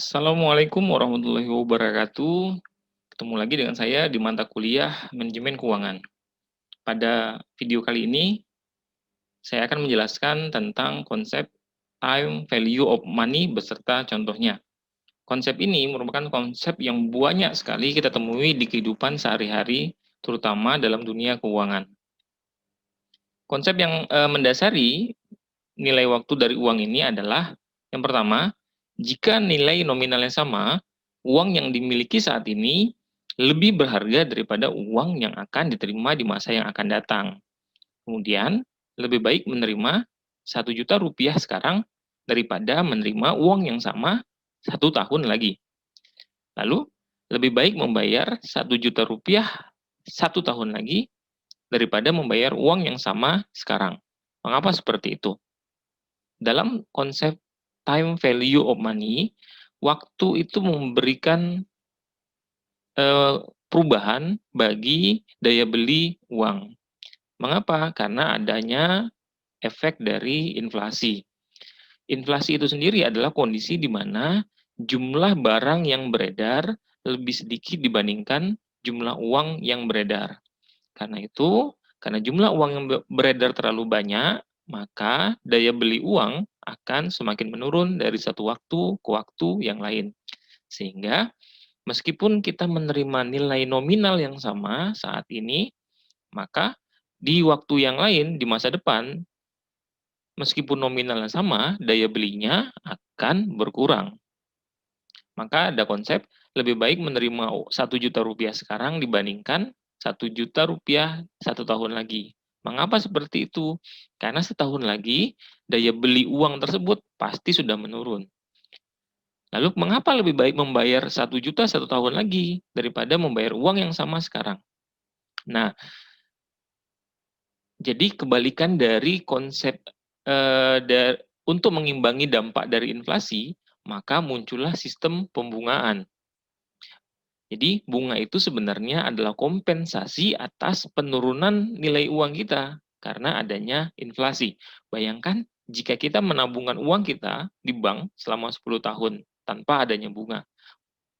Assalamualaikum warahmatullahi wabarakatuh. Ketemu lagi dengan saya di mata kuliah Manajemen Keuangan. Pada video kali ini, saya akan menjelaskan tentang konsep time value of money beserta contohnya. Konsep ini merupakan konsep yang banyak sekali kita temui di kehidupan sehari-hari, terutama dalam dunia keuangan. Konsep yang mendasari nilai waktu dari uang ini adalah yang pertama, jika nilai nominalnya sama, uang yang dimiliki saat ini lebih berharga daripada uang yang akan diterima di masa yang akan datang. Kemudian, lebih baik menerima 1 juta rupiah sekarang daripada menerima uang yang sama 1 tahun lagi. Lalu, lebih baik membayar 1 juta rupiah 1 tahun lagi daripada membayar uang yang sama sekarang. Mengapa seperti itu? Dalam konsep time value of money, waktu itu memberikan perubahan bagi daya beli uang. Mengapa? Karena adanya efek dari inflasi. Inflasi itu sendiri adalah kondisi di mana jumlah barang yang beredar lebih sedikit dibandingkan jumlah uang yang beredar. Karena itu, karena jumlah uang yang beredar terlalu banyak, maka daya beli uang akan semakin menurun dari satu waktu ke waktu yang lain. Sehingga meskipun kita menerima nilai nominal yang sama saat ini, maka di waktu yang lain, di masa depan, meskipun nominalnya sama, daya belinya akan berkurang. Maka ada konsep lebih baik menerima 1 juta rupiah sekarang dibandingkan 1 juta rupiah 1 tahun lagi. Mengapa seperti itu? Karena setahun lagi daya beli uang tersebut pasti sudah menurun. Lalu mengapa lebih baik membayar 1 juta 1 tahun lagi daripada membayar uang yang sama sekarang? Nah, jadi kebalikan dari konsep untuk mengimbangi dampak dari inflasi, maka muncullah sistem pembungaan. Jadi bunga itu sebenarnya adalah kompensasi atas penurunan nilai uang kita karena adanya inflasi. Bayangkan jika kita menabungkan uang kita di bank selama 10 tahun tanpa adanya bunga.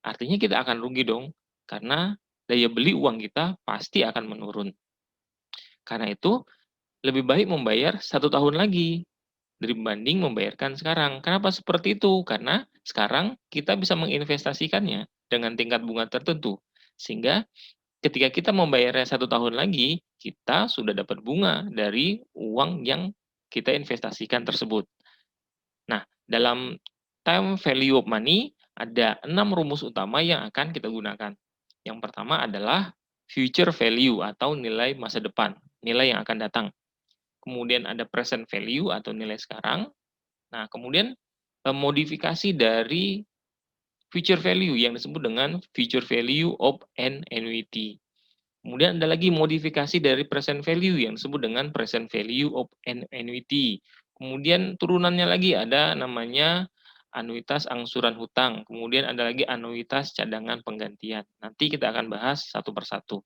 Artinya kita akan rugi dong, karena daya beli uang kita pasti akan menurun. Karena itu, lebih baik membayar 1 tahun lagi dibanding membayarkan sekarang. Kenapa seperti itu? Karena sekarang kita bisa menginvestasikannya dengan tingkat bunga tertentu. Sehingga ketika kita membayarnya 1 tahun lagi, kita sudah dapat bunga dari uang yang kita investasikan tersebut. Nah, dalam time value of money, ada 6 rumus utama yang akan kita gunakan. Yang pertama adalah future value atau nilai masa depan, nilai yang akan datang. Kemudian ada present value atau nilai sekarang. Nah, kemudian modifikasi dari future value yang disebut dengan future value of an annuity. Kemudian ada lagi modifikasi dari present value yang disebut dengan present value of an annuity. Kemudian turunannya lagi ada namanya anuitas angsuran hutang. Kemudian ada lagi anuitas cadangan penggantian. Nanti kita akan bahas satu persatu.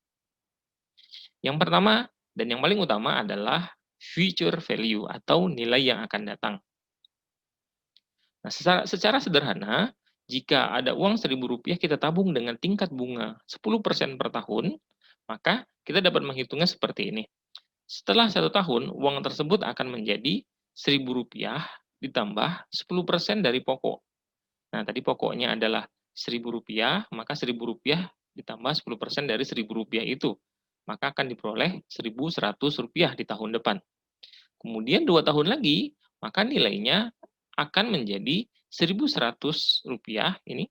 Yang pertama dan yang paling utama adalah future value atau nilai yang akan datang. Nah, secara sederhana, jika ada uang Rp1.000 kita tabung dengan tingkat bunga 10% per tahun, maka kita dapat menghitungnya seperti ini. Setelah 1 tahun, uang tersebut akan menjadi Rp1.000 ditambah 10% dari pokok. Nah, tadi pokoknya adalah Rp1.000, maka Rp1.000 ditambah 10% dari Rp1.000 itu. Maka akan diperoleh Rp1.100 di tahun depan. Kemudian 2 tahun lagi, maka nilainya akan menjadi Rp1.100 ini.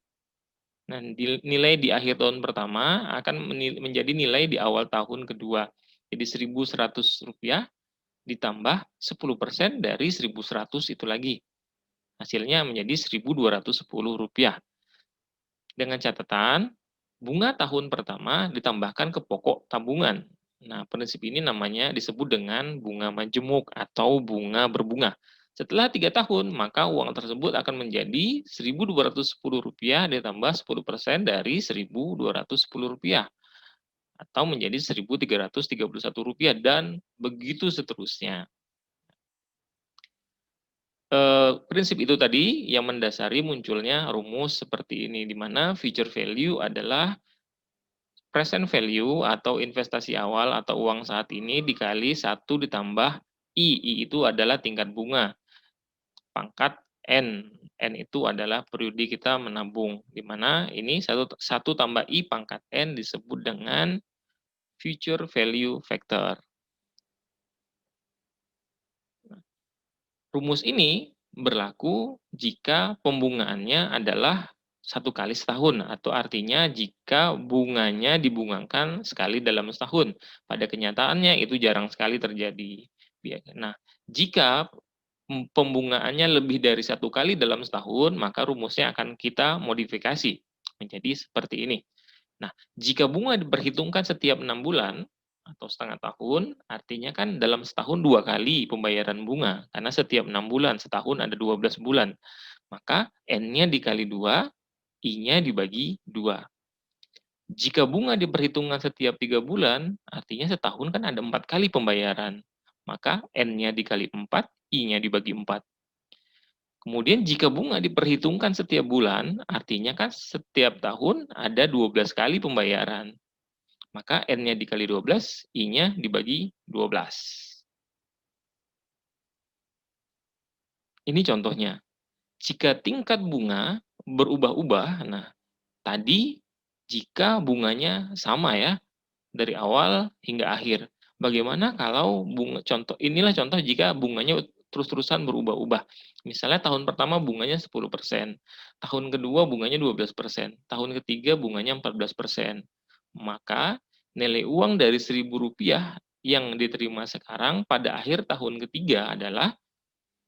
Nah, nilai di akhir tahun pertama akan menjadi nilai di awal tahun kedua. Jadi Rp1.100 ditambah 10% dari 1.100 itu lagi. Hasilnya menjadi Rp1.210. Dengan catatan, bunga tahun pertama ditambahkan ke pokok tabungan. Nah, prinsip ini namanya disebut dengan bunga majemuk atau bunga berbunga. Setelah 3 tahun, maka uang tersebut akan menjadi Rp1.210 ditambah 10% dari Rp1.210 atau menjadi Rp1.331 dan begitu seterusnya. prinsip itu tadi yang mendasari munculnya rumus seperti ini, di mana future value adalah present value atau investasi awal atau uang saat ini dikali 1 ditambah I. I itu adalah tingkat bunga. Pangkat N. N itu adalah periode kita menabung. Di mana ini 1 tambah I pangkat N disebut dengan future value factor. Rumus ini berlaku jika pembungaannya adalah 1 kali setahun, atau artinya jika bunganya dibungakan sekali dalam setahun. Pada kenyataannya itu jarang sekali terjadi. Nah, jika pembungaannya lebih dari 1 kali dalam setahun, maka rumusnya akan kita modifikasi menjadi seperti ini. Nah, jika bunga diperhitungkan setiap 6 bulan, atau setengah tahun, artinya kan dalam setahun 2 kali pembayaran bunga, karena setiap 6 bulan, setahun ada 12 bulan. Maka N-nya dikali 2, I-nya dibagi 2. Jika bunga diperhitungkan setiap 3 bulan, artinya setahun kan ada 4 kali pembayaran. Maka N-nya dikali 4, I-nya dibagi 4. Kemudian jika bunga diperhitungkan setiap bulan, artinya kan setiap tahun ada 12 kali pembayaran. Maka N-nya dikali 12, I-nya dibagi 12. Ini contohnya. Jika tingkat bunga berubah-ubah, nah tadi jika bunganya sama ya, dari awal hingga akhir. Bagaimana kalau inilah contoh jika bunganya terus-terusan berubah-ubah. Misalnya tahun pertama bunganya 10%, tahun kedua bunganya 12%, tahun ketiga bunganya 14%. Maka nilai uang dari Rp1.000 yang diterima sekarang pada akhir tahun ketiga adalah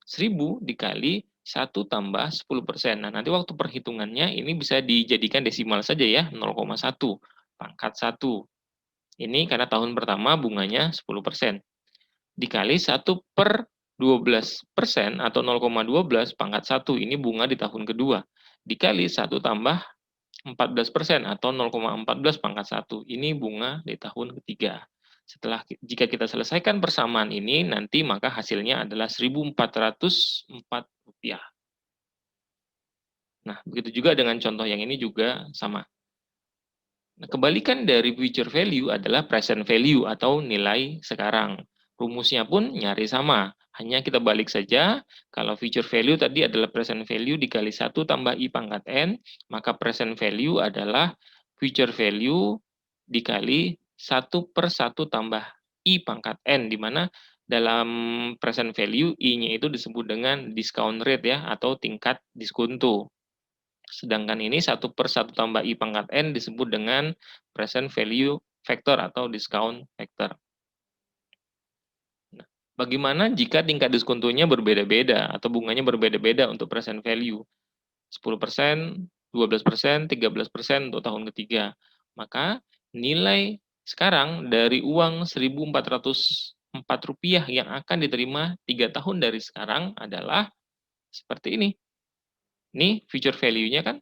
1.000 dikali 1 tambah 10%. Nah, nanti waktu perhitungannya ini bisa dijadikan desimal saja ya, 0,1 pangkat 1. Ini karena tahun pertama bunganya 10%. Dikali 1 per 12% atau 0,12 pangkat 1. Ini bunga di tahun kedua. Dikali 1 tambah 14% atau 0,14 pangkat 1. Ini bunga di tahun ketiga. Jika kita selesaikan persamaan ini, nanti maka hasilnya adalah Rp1.404. Nah, begitu juga dengan contoh yang ini juga sama. Nah, kebalikan dari future value adalah present value atau nilai sekarang. Rumusnya pun nyaris sama, hanya kita balik saja. Kalau future value tadi adalah present value dikali 1 tambah I pangkat N, maka present value adalah future value dikali 1 per 1 tambah I pangkat N, di mana dalam present value I-nya itu disebut dengan discount rate ya, atau tingkat diskonto. Sedangkan ini 1 per 1 tambah I pangkat N disebut dengan present value factor atau discount factor. Nah, bagaimana jika tingkat diskontonya berbeda-beda atau bunganya berbeda-beda untuk present value? 10%, 12%, 13% untuk tahun ketiga. Maka nilai sekarang dari uang Rp1.404 yang akan diterima 3 tahun dari sekarang adalah seperti ini. Ini future value-nya kan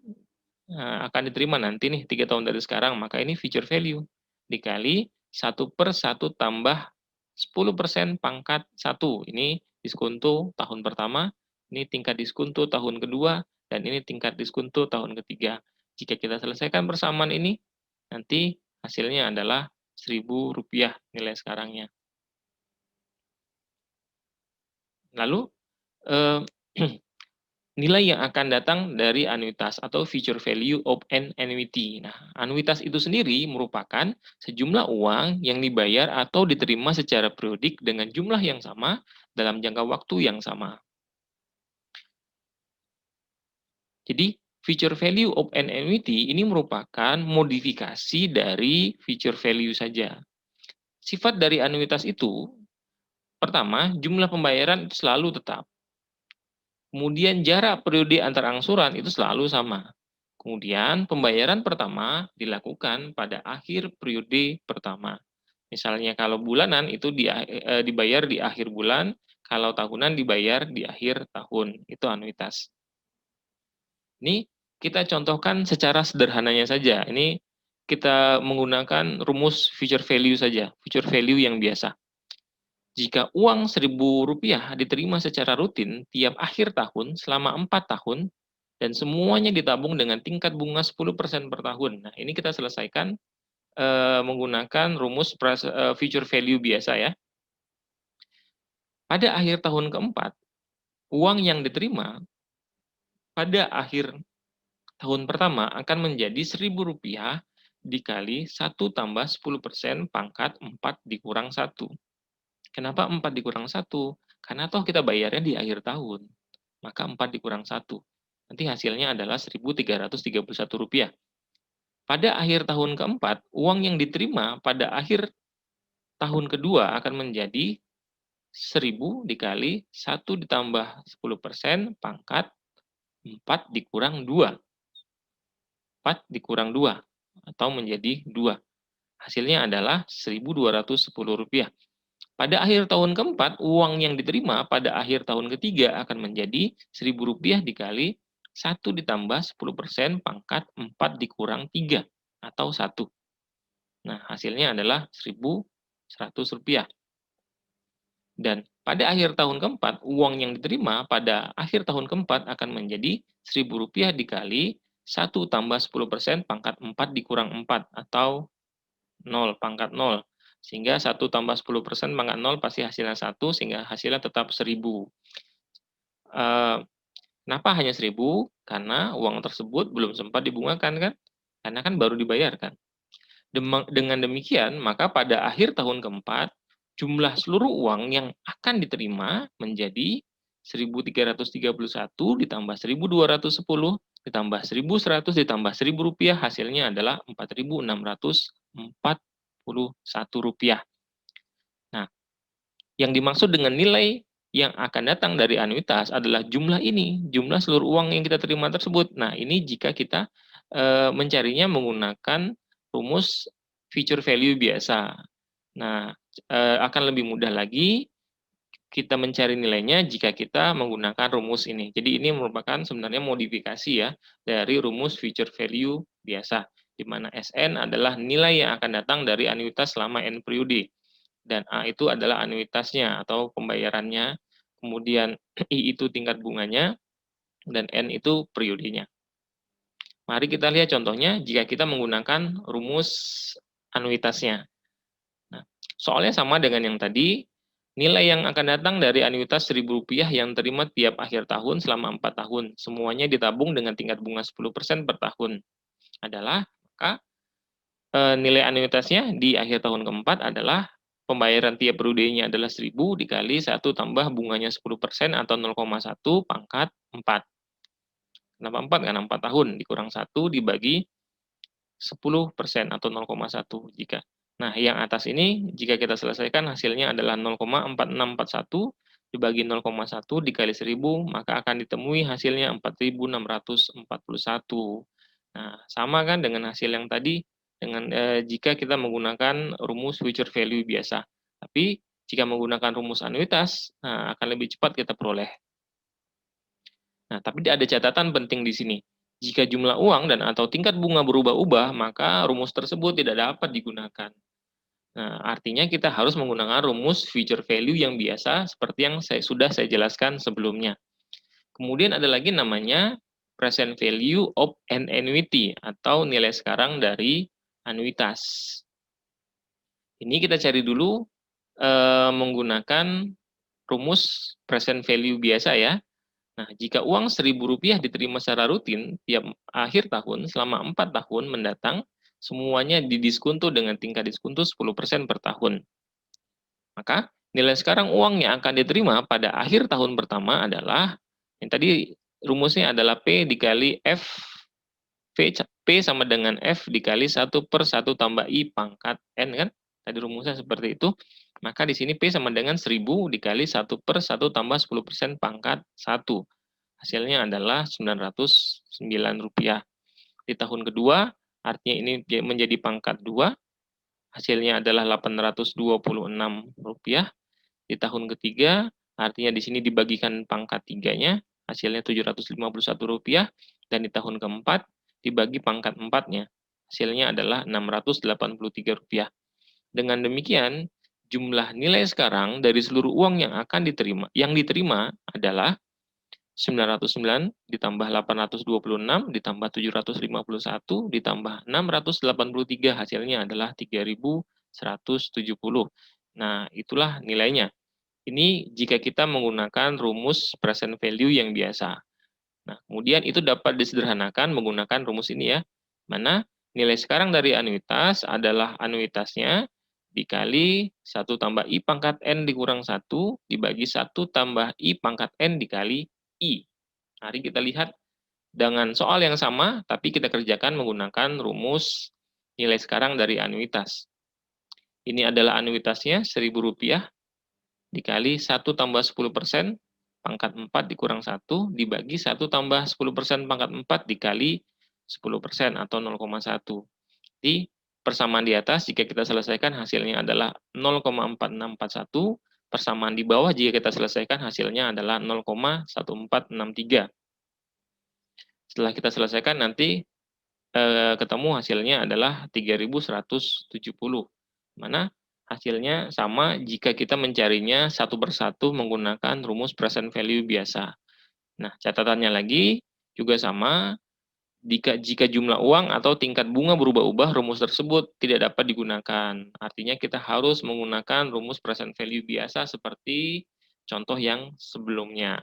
akan diterima nanti nih 3 tahun dari sekarang, maka ini future value dikali 1 per 1 tambah 10% pangkat 1. Ini diskonto tahun pertama, ini tingkat diskonto tahun kedua, dan ini tingkat diskonto tahun ketiga. Jika kita selesaikan persamaan ini, nanti hasilnya adalah Rp1.000 nilai sekarangnya. Lalu, eh, nilai yang akan datang dari anuitas atau future value of an annuity. Nah, anuitas itu sendiri merupakan sejumlah uang yang dibayar atau diterima secara periodik dengan jumlah yang sama dalam jangka waktu yang sama. Jadi, future value of an annuity ini merupakan modifikasi dari future value saja. Sifat dari anuitas itu, pertama, jumlah pembayaran itu selalu tetap. Kemudian jarak periode antar angsuran itu selalu sama. Kemudian pembayaran pertama dilakukan pada akhir periode pertama. Misalnya kalau bulanan itu dibayar di akhir bulan, kalau tahunan dibayar di akhir tahun. Itu anuitas. Ini kita contohkan secara sederhananya saja. Ini kita menggunakan rumus future value saja, future value yang biasa. Jika uang Rp1.000 diterima secara rutin tiap akhir tahun selama 4 tahun, dan semuanya ditabung dengan tingkat bunga 10% per tahun. Nah, ini kita selesaikan menggunakan rumus future value biasa ya. Pada akhir tahun keempat, uang yang diterima pada akhir tahun pertama akan menjadi Rp1.000 dikali 1 tambah 10% pangkat 4 dikurang 1. Kenapa 4 dikurang 1? Karena toh kita bayarnya di akhir tahun. Maka 4 dikurang 1. Nanti hasilnya adalah Rp1.331. Pada akhir tahun keempat, uang yang diterima pada akhir tahun kedua akan menjadi 1.000 dikali 1 ditambah 10% pangkat 4 dikurang 2. 4 dikurang 2 atau menjadi 2. Hasilnya adalah Rp1.210. Pada akhir tahun keempat, uang yang diterima pada akhir tahun ketiga akan menjadi Rp1.000 dikali 1 ditambah 10% pangkat 4 dikurang 3 atau 1. Nah, hasilnya adalah Rp1.100. Dan pada akhir tahun keempat, uang yang diterima pada akhir tahun keempat akan menjadi Rp1.000 dikali 1 tambah 10% pangkat 4 dikurang 4 atau 0 pangkat 0. Sehingga 1 tambah 10% pangkat 0 pasti hasilnya 1, sehingga hasilnya tetap 1.000. Kenapa hanya 1.000? Karena uang tersebut belum sempat dibungakan kan? Karena kan baru dibayarkan. Dengan demikian, maka pada akhir tahun keempat, jumlah seluruh uang yang akan diterima menjadi 1.331 ditambah 1.210 ditambah 1.100 ditambah Rp1.000, hasilnya adalah Rp4.641. Nah, yang dimaksud dengan nilai yang akan datang dari anuitas adalah jumlah ini, jumlah seluruh uang yang kita terima tersebut. Nah, ini jika kita mencarinya menggunakan rumus future value biasa. Nah, akan lebih mudah lagi kita mencari nilainya jika kita menggunakan rumus ini. Jadi ini merupakan sebenarnya modifikasi ya dari rumus future value biasa, di mana SN adalah nilai yang akan datang dari anuitas selama N periode. Dan A itu adalah anuitasnya atau pembayarannya, kemudian I itu tingkat bunganya, dan N itu periodenya. Mari kita lihat contohnya jika kita menggunakan rumus anuitasnya. Nah, soalnya sama dengan yang tadi, nilai yang akan datang dari anuitas Rp1.000 yang terima tiap akhir tahun selama 4 tahun, semuanya ditabung dengan tingkat bunga 10% per tahun, adalah, maka nilai anuitasnya di akhir tahun keempat adalah pembayaran tiap periodenya adalah 1.000 dikali 1 tambah bunganya 10% atau 0,1 pangkat 4. Kenapa 4? Karena 4 tahun dikurang 1 dibagi 10% atau 0,1 jika. Nah, yang atas ini jika kita selesaikan hasilnya adalah 0,4641 dibagi 0,1 dikali 1.000, maka akan ditemui hasilnya 4.641. Nah, sama kan dengan hasil yang tadi dengan jika kita menggunakan rumus future value biasa. Tapi jika menggunakan rumus anuitas, nah, akan lebih cepat kita peroleh. Nah, tapi ada catatan penting di sini. Jika jumlah uang dan atau tingkat bunga berubah-ubah, maka rumus tersebut tidak dapat digunakan. Nah, artinya kita harus menggunakan rumus future value yang biasa seperti yang sudah saya jelaskan sebelumnya. Kemudian ada lagi namanya present value of an annuity atau nilai sekarang dari anuitas. Ini kita cari dulu menggunakan rumus present value biasa ya. Nah, jika uang Rp1.000 diterima secara rutin tiap akhir tahun selama 4 tahun mendatang, semuanya didiskonto dengan tingkat diskonto 10% per tahun. Maka, nilai sekarang uang yang akan diterima pada akhir tahun pertama adalah, yang tadi rumusnya adalah P dikali F, P sama dengan F dikali 1 per 1 tambah I pangkat N kan? Tadi rumusnya seperti itu. Maka di sini P sama dengan 1.000 dikali 1 per 1 tambah 10% pangkat 1. Hasilnya adalah Rp909. Di tahun kedua, artinya ini menjadi pangkat 2, hasilnya adalah Rp826. Di tahun ketiga, artinya di sini dibagikan pangkat 3-nya, hasilnya Rp751. Dan di tahun keempat, dibagi pangkat 4-nya, hasilnya adalah Rp683. Dengan demikian, jumlah nilai sekarang dari seluruh uang yang diterima adalah 909 ditambah 826 ditambah 751 ditambah 683, hasilnya adalah 3170. Nah, itulah nilainya. Ini jika kita menggunakan rumus present value yang biasa. Nah, kemudian itu dapat disederhanakan menggunakan rumus ini ya. Mana nilai sekarang dari anuitas adalah anuitasnya dikali 1 tambah I pangkat N dikurang 1 dibagi 1 tambah I pangkat N dikali I. Mari kita lihat dengan soal yang sama, tapi kita kerjakan menggunakan rumus nilai sekarang dari anuitas. Ini adalah anuitasnya Rp1.000 dikali 1 tambah 10% pangkat 4 dikurang 1 dibagi 1 tambah 10% pangkat 4 dikali 10% atau 0,1. Di persamaan di atas jika kita selesaikan hasilnya adalah 0,4641, persamaan di bawah jika kita selesaikan hasilnya adalah 0,1463. Setelah kita selesaikan nanti ketemu hasilnya adalah 3170. Mana hasilnya sama jika kita mencarinya satu persatu menggunakan rumus present value biasa. Nah, catatannya lagi juga sama, jika jumlah uang atau tingkat bunga berubah-ubah, rumus tersebut tidak dapat digunakan. Artinya kita harus menggunakan rumus present value biasa seperti contoh yang sebelumnya.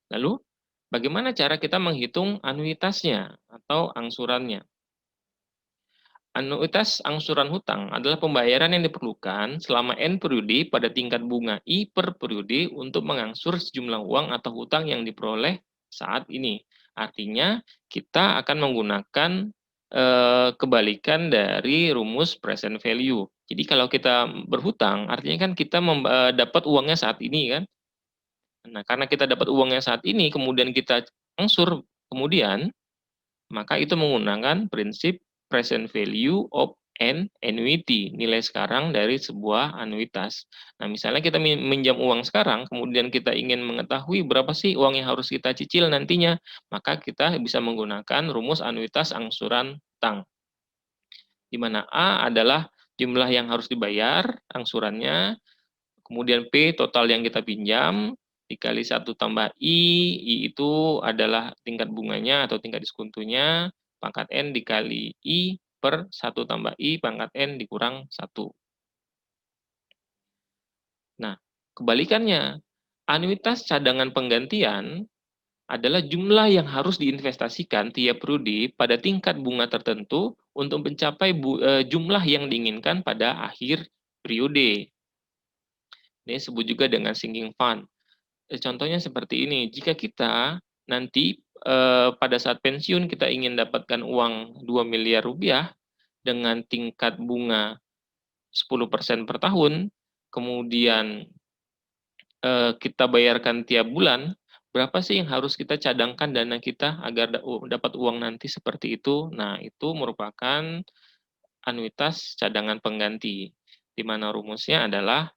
Lalu, bagaimana cara kita menghitung anuitasnya atau angsurannya? Anuitas angsuran hutang adalah pembayaran yang diperlukan selama N periode pada tingkat bunga I per periode untuk mengangsur sejumlah uang atau hutang yang diperoleh saat ini. Artinya, kita akan menggunakan kebalikan dari rumus present value. Jadi kalau kita berhutang, artinya kan kita dapat uangnya saat ini kan. Nah, karena kita dapat uangnya saat ini, kemudian kita angsur kemudian, maka itu menggunakan prinsip present value of an annuity, nilai sekarang dari sebuah anuitas. Nah, misalnya kita minjam uang sekarang, kemudian kita ingin mengetahui berapa sih uang yang harus kita cicil nantinya, maka kita bisa menggunakan rumus anuitas angsuran hutang. Di mana A adalah jumlah yang harus dibayar, angsurannya, kemudian P total yang kita pinjam, dikali 1 tambah I itu adalah tingkat bunganya atau tingkat diskontonya, pangkat N dikali I per 1 tambah I pangkat N dikurang 1. Nah, kebalikannya, anuitas cadangan penggantian adalah jumlah yang harus diinvestasikan tiap periode pada tingkat bunga tertentu untuk mencapai jumlah yang diinginkan pada akhir periode. Ini disebut juga dengan sinking fund. Contohnya seperti ini, jika kita nanti pada saat pensiun kita ingin dapatkan uang 2 miliar rupiah dengan tingkat bunga 10% per tahun, kemudian kita bayarkan tiap bulan, berapa sih yang harus kita cadangkan dana kita agar dapat uang nanti seperti itu? Nah, itu merupakan anuitas cadangan pengganti, di mana rumusnya adalah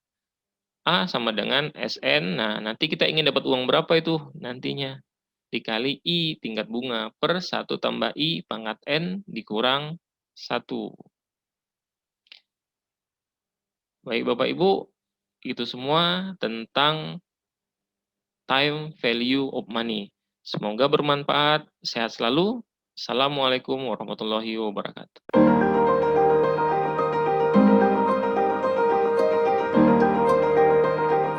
A sama dengan SN. Nah, nanti kita ingin dapat uang berapa itu nantinya? Dikali I tingkat bunga per 1 tambah I pangkat N dikurang 1. Baik Bapak Ibu, itu semua tentang time value of money. Semoga bermanfaat. Sehat selalu. Assalamualaikum warahmatullahi wabarakatuh.